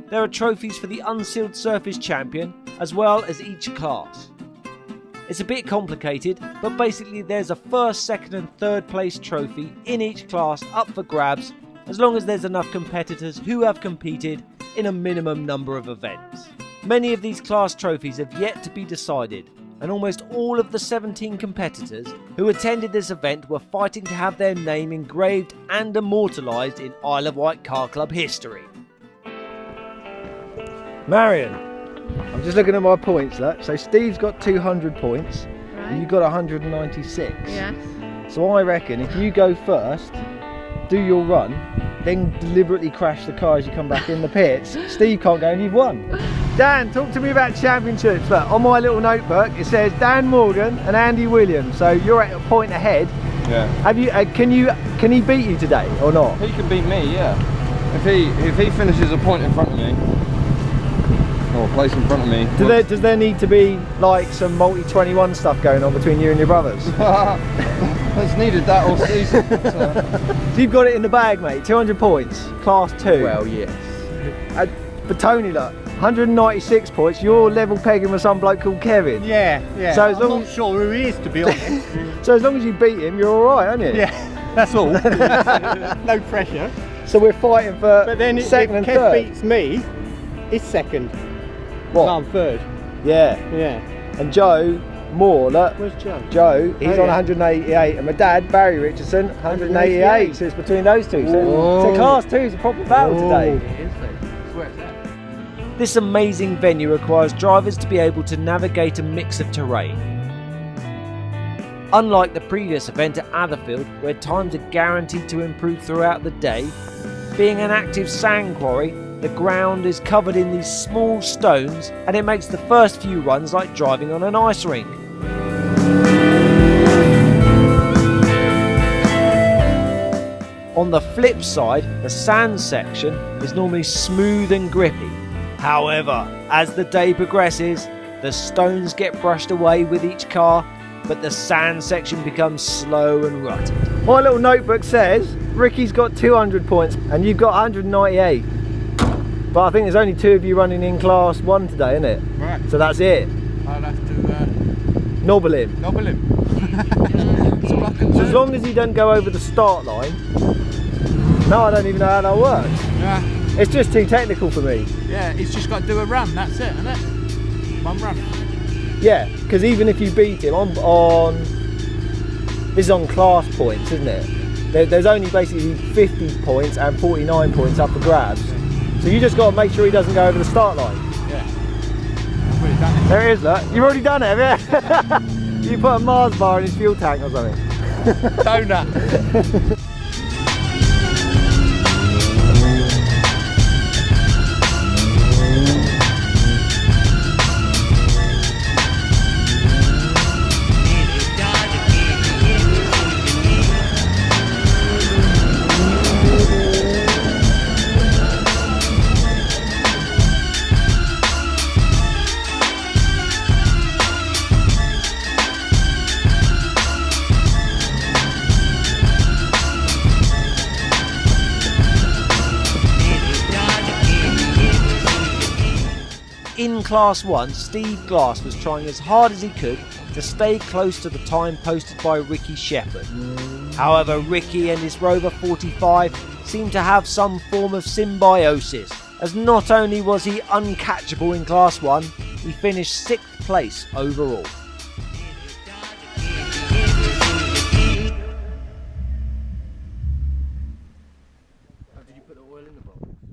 There are trophies for the unsealed surface champion, as well as each class. It's a bit complicated, but basically there's a first, second and third place trophy in each class up for grabs, as long as there's enough competitors who have competed in a minimum number of events. Many of these class trophies have yet to be decided, and almost all of the 17 competitors who attended this event were fighting to have their name engraved and immortalised in Isle of Wight Car Club history. Marion, I'm just looking at my points, look. So Steve's got 200 points, Right. and you've got 196. Yes. So I reckon if you go first, do your run, then deliberately crash the car as you come back in the pits, Steve can't go and you've won. Dan, talk to me about championships. Look, on my little notebook it says Dan Morgan and Andy Williams, so you're at a point ahead. Yeah. Have you? Can he beat you today or not? He can beat me, yeah. If he finishes a point in front of me, or a place in front of me. Does there need to be like some multi-21 stuff going on between you and your brothers? It's needed that all season. So you've got it in the bag, mate. 200 points, class 2. Well, yes. But Tony, look, 196 points. You're level pegging with some bloke called Kevin. Yeah. So as I'm long not sure who he is, to be honest. So as long as you beat him, you're all right, aren't you? Yeah, that's all. No pressure. So we're fighting for But then if second and Kev third. beats me, he's second. What? No, I'm third. Yeah. Yeah. And Joe Moore, look. Where's Joe? Joe, he's Oh, on yeah. 188, and my dad, Barry Richardson, 188. 188. So it's between those two. So Whoa. class 2 is a proper battle today. Where's that? This amazing venue requires drivers to be able to navigate a mix of terrain. Unlike the previous event at Atherfield, where times are guaranteed to improve throughout the day, being an active sand quarry, the ground is covered in these small stones, and it makes the first few runs like driving on an ice rink. On the flip side, the sand section is normally smooth and grippy. However, as the day progresses, the stones get brushed away with each car, but the sand section becomes slow and rutted. My little notebook says Ricky's got 200 points and you've got 198. But I think there's only 2 of you running in class 1 today, isn't it? Right. So that's it. I'll have to Nobble him. double him. That's all I can So do. as long as he doesn't go over the start line. No, I don't even know how that works. Yeah. It's just too technical for me. Yeah, he's just got to do a run, that's it, isn't it? One run. Yeah, because even if you beat him this is on class points, isn't it? There's only basically 50 points and 49 points up for grabs. So you just got to make sure he doesn't go over the start line. Yeah. I've already done it. There it is, look. You've already done it, have you? You put a Mars bar in his fuel tank or something. Donut. In Class 1, Steve Glass was trying as hard as he could to stay close to the time posted by Ricky Shepherd. However, Ricky and his Rover 45 seemed to have some form of symbiosis, as not only was he uncatchable in Class 1, he finished 6th place overall.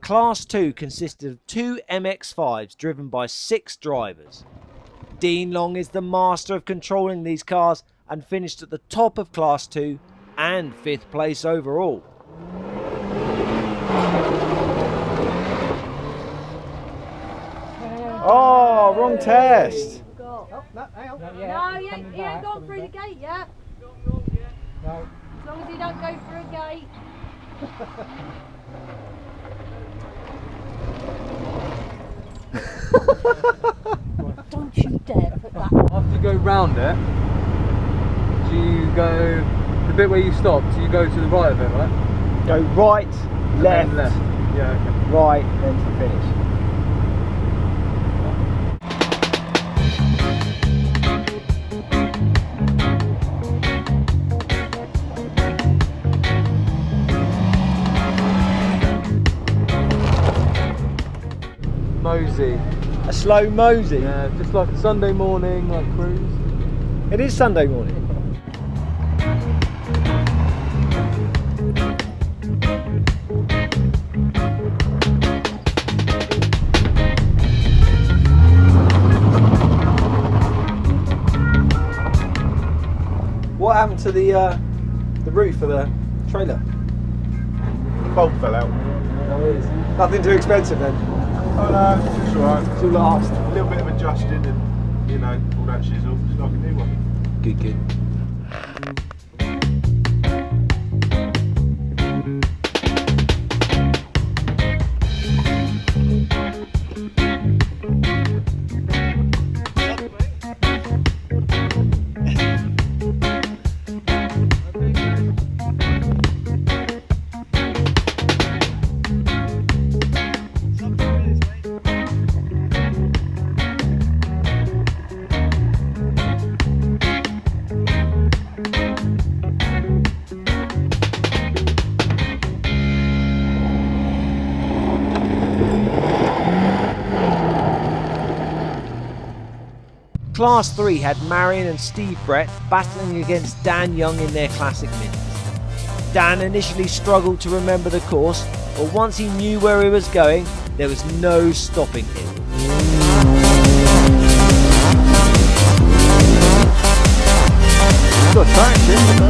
Class 2 consisted of 2 MX-5s driven by 6 drivers. Dean Long is the master of controlling these cars and finished at the top of Class 2 and 5th place overall. Oh, wrong test. No, he ain't gone through the gate yet. No. As long as he don't go through a gate. Don't you dare put that. After you go round it, do you go the bit where you stopped? Do you go to the right of it, right? Go right, left, And left. Yeah. Okay. right, then to the finish. mosey. A slow mosey. Yeah, just like a Sunday morning, like cruise. It is Sunday morning. What happened to the roof of the trailer? Bolt fell out. Oh, it is. Nothing too expensive then. Oh no, it's alright. It'll last. A little bit of adjusting and, you know, all that shizzle. It's like a new one. Good, good. Class 3 had Marion and Steve Brett battling against Dan Young in their classic minis. Dan initially struggled to remember the course, but once he knew where he was going, there was no stopping him. Got traction.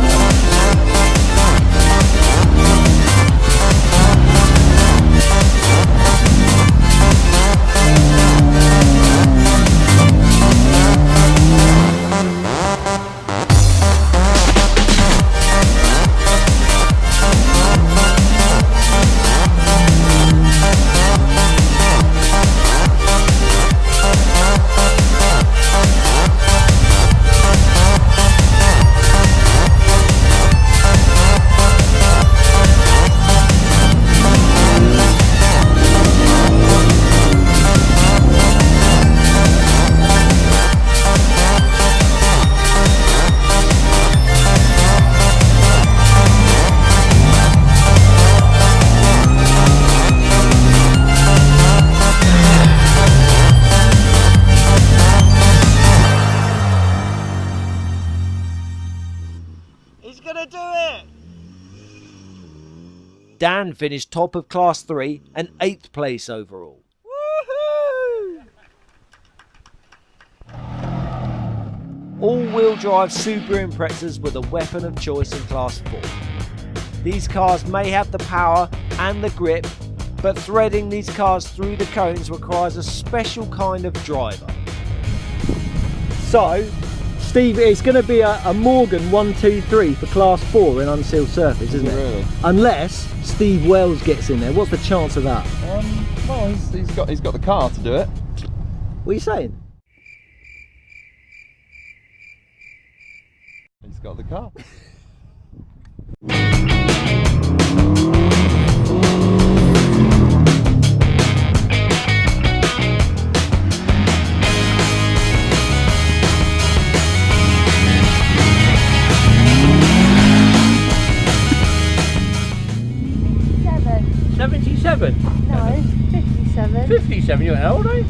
Dan finished top of Class 3 and 8th place overall. Woohoo! All-wheel drive Subaru Imprezas were the weapon of choice in Class 4. These cars may have the power and the grip, but threading these cars through the cones requires a special kind of driver. So, Steve, it's going to be a Morgan 1, 2, 3 for Class 4 in unsealed surface, isn't it? Really? Unless Steve Wells gets in there. What's the chance of that? Well, he's got the car to do it. What are you saying? He's got the car. No, 57. 57, you're how old, are you?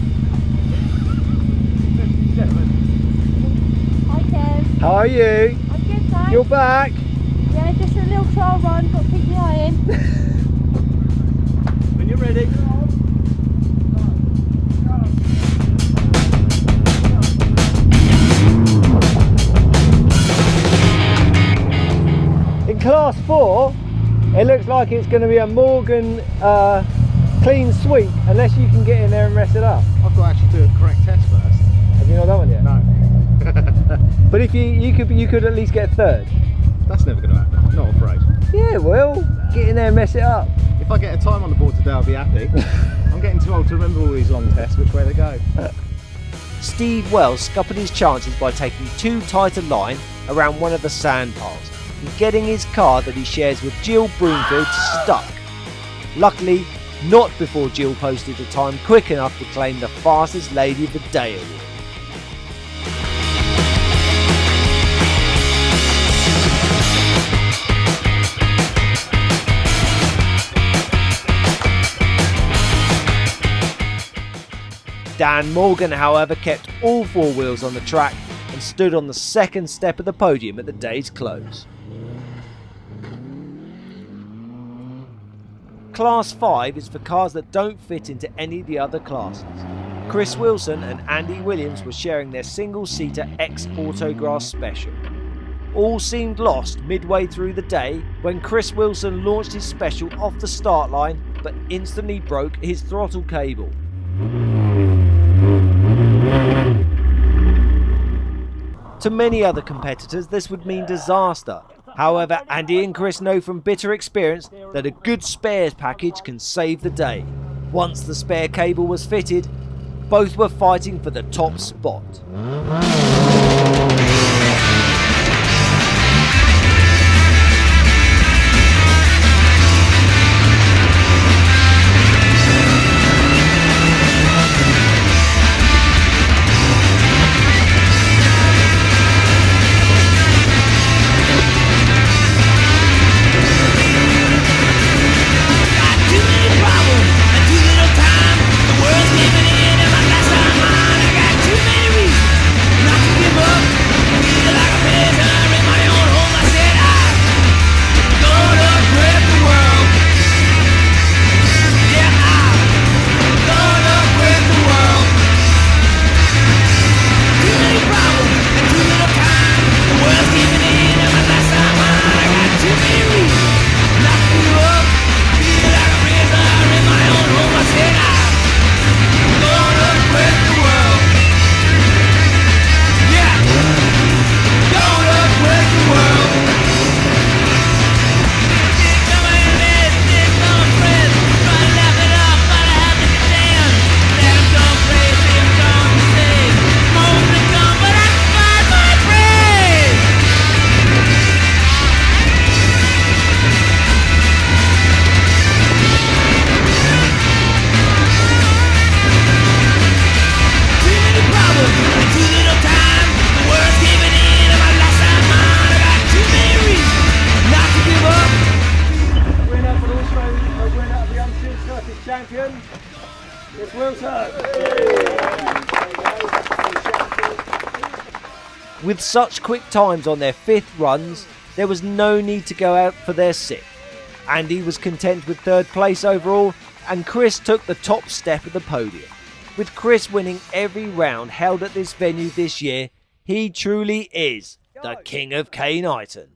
Hi Kev. How are you? I'm good, thanks. You're back. Yeah, just a little trial run, got to keep the eye in. When you're ready. In Class 4, it looks like it's going to be a Morgan clean sweep, unless you can get in there and mess it up. I've got to actually do a correct test first. Have you not done one yet? No. But if you could at least get third. That's never going to happen. I'm not afraid. Yeah, well, get in there and mess it up. If I get a time on the board today, I'll be happy. I'm getting too old to remember all these long tests, which way they go. Steve Wells scuppered his chances by taking too tight a line around one of the sand piles and getting his car that he shares with Jill Broomfield stuck. Luckily, not before Jill posted a time quick enough to claim the fastest lady of the day award. Dan Morgan, however, kept all four wheels on the track and stood on the second step of the podium at the day's close. Class 5 is for cars that don't fit into any of the other classes. Chris Wilson and Andy Williams were sharing their single-seater X-Autograss Special. All seemed lost midway through the day when Chris Wilson launched his Special off the start line but instantly broke his throttle cable. To many other competitors, this would mean disaster. However, Andy and Chris know from bitter experience that a good spares package can save the day. Once the spare cable was fitted, both were fighting for the top spot. Champion, Chris Wilson. With such quick times on their fifth runs, there was no need to go out for their sixth. Andy was content with third place overall, and Chris took the top step of the podium. With Chris winning every round held at this venue this year, he truly is the king of Knighton.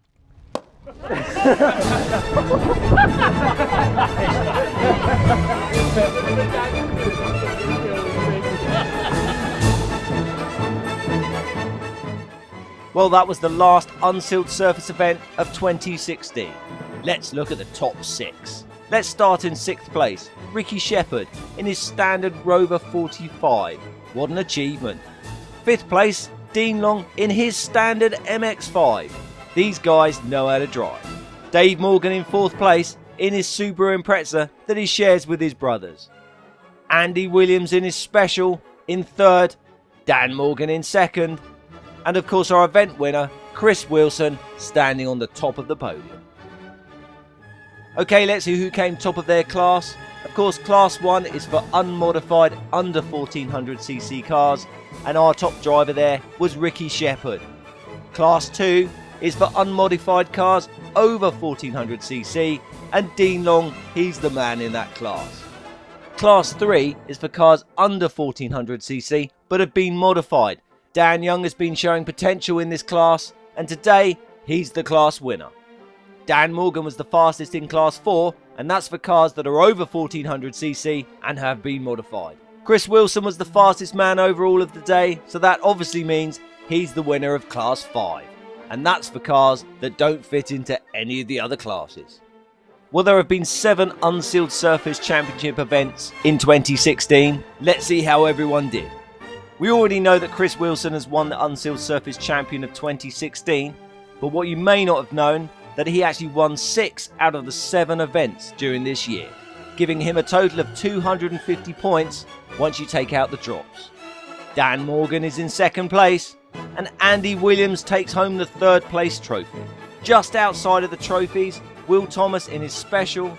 Well, that was the last unsealed surface event of 2016. Let's look at the top six. Let's start in sixth place, Ricky Shepherd in his standard Rover 45. What an achievement. Fifth place, Dean Long in his standard MX-5. These guys know how to drive. Dave Morgan in fourth place in his Subaru Impreza that he shares with his brothers. Andy Williams in his Special in third, Dan Morgan in second, and of course our event winner, Chris Wilson, standing on the top of the podium. Okay, let's see who came top of their class. Of course, Class 1 is for unmodified under 1400cc cars, and our top driver there was Ricky Shepherd. Class 2 is for unmodified cars over 1400cc, and Dean Long, he's the man in that class. Class 3 is for cars under 1400cc but have been modified. Dan Young has been showing potential in this class, and today he's the class winner. Dan Morgan was the fastest in Class 4, and that's for cars that are over 1400cc and have been modified. Chris Wilson was the fastest man overall of the day, so that obviously means he's the winner of Class 5. And that's for cars that don't fit into any of the other classes. Well, there have been 7 unsealed surface championship events in 2016. Let's see how everyone did. We already know that Chris Wilson has won the unsealed surface champion of 2016, but what you may not have known, that he actually won 6 out of the 7 events during this year, giving him a total of 250 points once you take out the drops. Dan Morgan is in second place, and Andy Williams takes home the third place trophy. Just outside of the trophies, Will Thomas in his Special,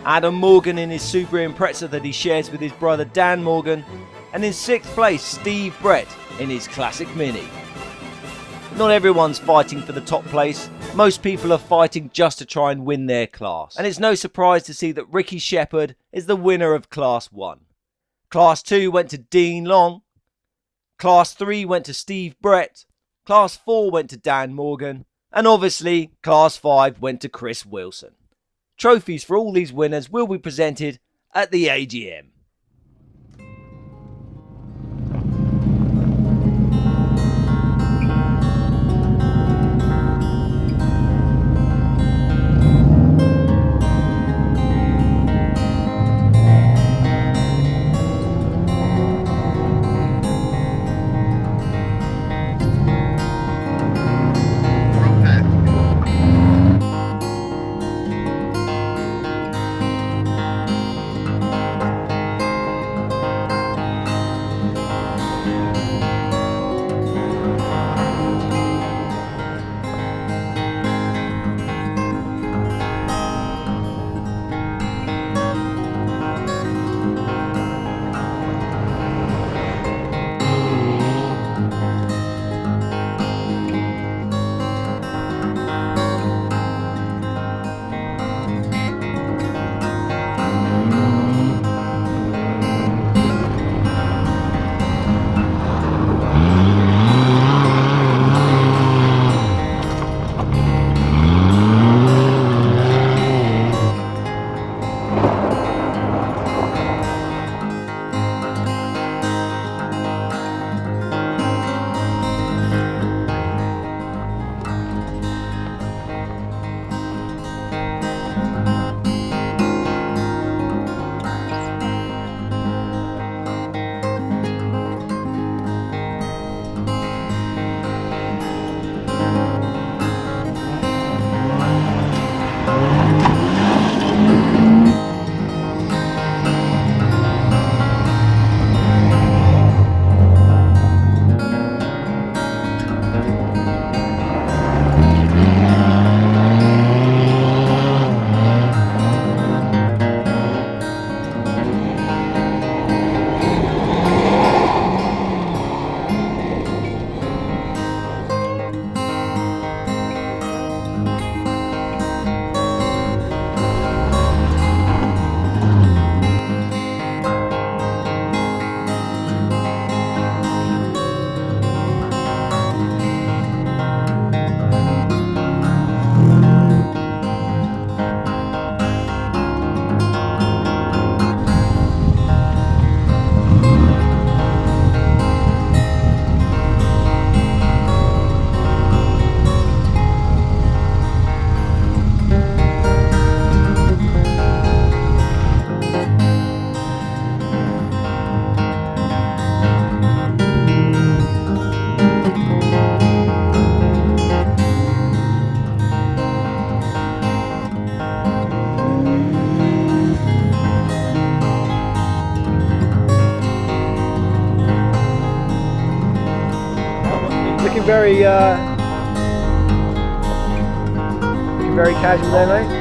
Adam Morgan in his Subaru Impreza that he shares with his brother Dan Morgan, And in 6th place, Steve Brett in his classic Mini. Not everyone's fighting for the top place. Most people are fighting just to try and win their class. And it's no surprise to see that Ricky Shepherd is the winner of Class 1. Class 2 went to Dean Long. Class 3 went to Steve Brett. Class 4 went to Dan Morgan. And obviously, Class 5 went to Chris Wilson. Trophies for all these winners will be presented at the AGM. looking very casual there, mate.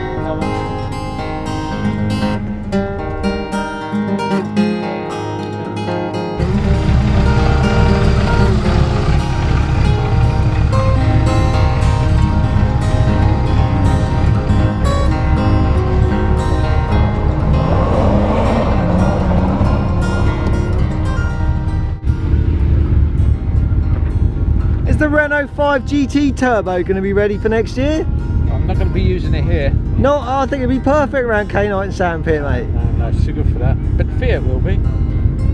Is the Renault 5 GT Turbo going to be ready for next year? I'm not going to be using it here. No, I think it'd be perfect around Knighton Sand Pit, mate. No, it's too good for that. But the Fiat will be.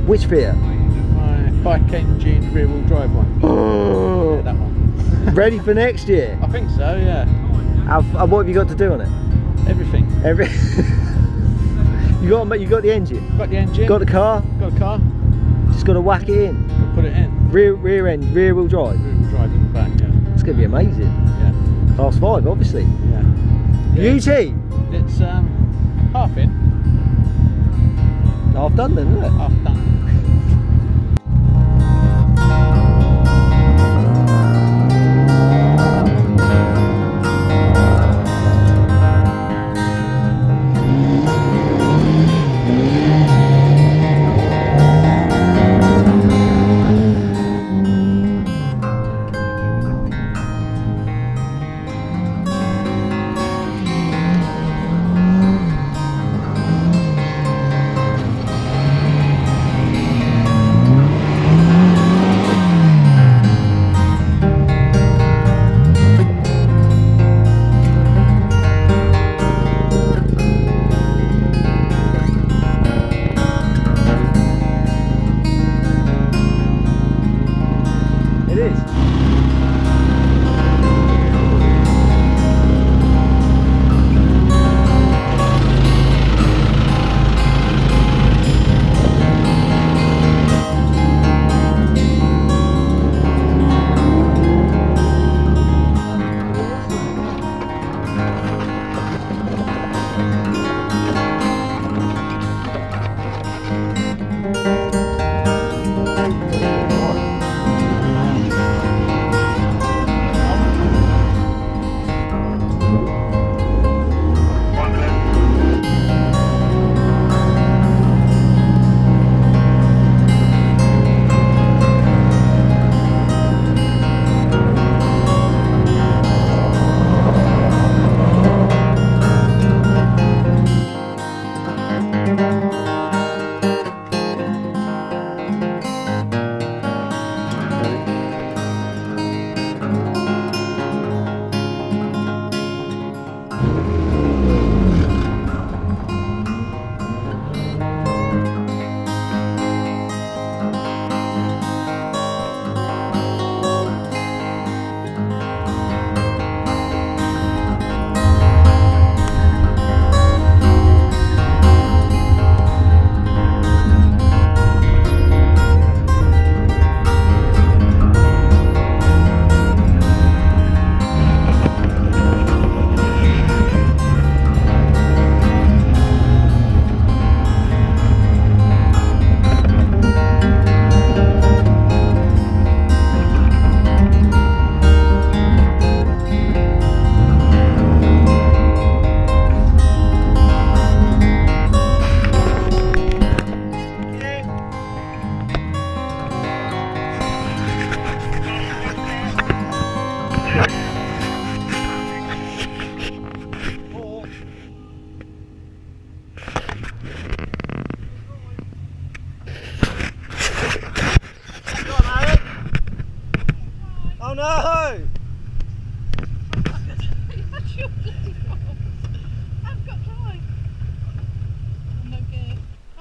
Which Fiat? My bike engine rear wheel drive one. Oh. Yeah, that one. Ready for next year? I think so, yeah. What have you got to do on it? Everything. You got the engine? Got the engine. Got the car? Got a car. Just got to whack it in. Got to put it in. Rear wheel drive. Rear wheel drive in the back, yeah. It's going to be amazing. Yeah. Class 5, obviously. Yeah. UT? It's half in. Half done then, isn't it? Half done.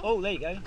Oh, there you go.